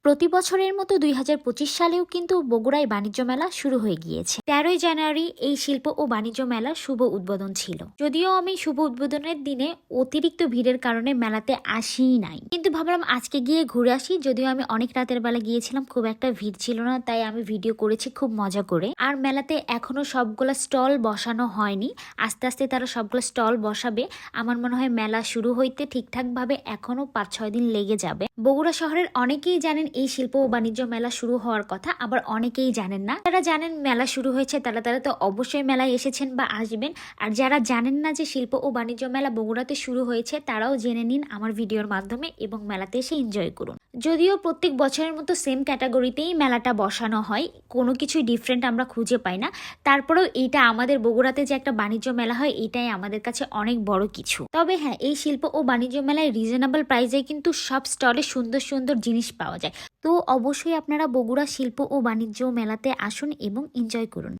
প্রতি বছরের মতো ২০২৫ সালেও কিন্তু বগুড়ায় বাণিজ্য মেলা শুরু হয়ে গিয়েছে। ১৩ই জানুয়ারি এই শিল্প ও বাণিজ্য মেলার শুভ উদ্বোধন ছিল। যদিও আমি শুভ উদ্বোধনের দিনে অতিরিক্ত ভিড়ের কারণে মেলাতে আসিই নাই, কিন্তু ভাবলাম আজকে গিয়ে ঘুরে আসি। যদিও আমি অনেক রাতের বেলা গিয়েছিলাম, খুব একটা ভিড় ছিল না, তাই আমি ভিডিও করেছি খুব মজা করে। আর মেলাতে এখনো সবগুলো স্টল বসানো হয়নি, আস্তে আস্তে তারা সবগুলো স্টল বসাবে। আমার মনে হয় মেলা শুরু হইতে ঠিকঠাক ভাবে এখনো ৫-৬ দিন লেগে যাবে। বগুড়া শহরের অনেকেই জানেন এই শিল্প ও বাণিজ্য মেলা শুরু হওয়ার কথা, আবার অনেকেই জানেন না। যারা জানেন মেলা শুরু হয়েছে তারা তো অবশ্যই মেলায় এসেছেন বা আসবেন, আর যারা জানেন না যে শিল্প ও বাণিজ্য মেলা বগুড়াতে শুরু হয়েছে তারাও জেনে নিন আমার ভিডিওর মাধ্যমে এবং মেলাতে এসে এনজয় করুন। যদিও প্রত্যেক বছরের মতো সেম ক্যাটাগরিতেই মেলাটা বসানো হয়, কোনো কিছুই ডিফারেন্ট আমরা খুঁজে পাই না। তারপরেও এইটা আমাদের বগুড়াতে যে একটা বাণিজ্য মেলা হয়, এটাই আমাদের কাছে অনেক বড় কিছু। তবে হ্যাঁ, এই শিল্প ও বাণিজ্য মেলায় রিজনেবল প্রাইসে কিন্তু সব স্টলে সুন্দর সুন্দর জিনিস পাওয়া যায়। তো অবশ্যই আপনারা বগুড়া শিল্প ও বাণিজ্য মেলাতে আসুন এবং এনজয় করুন।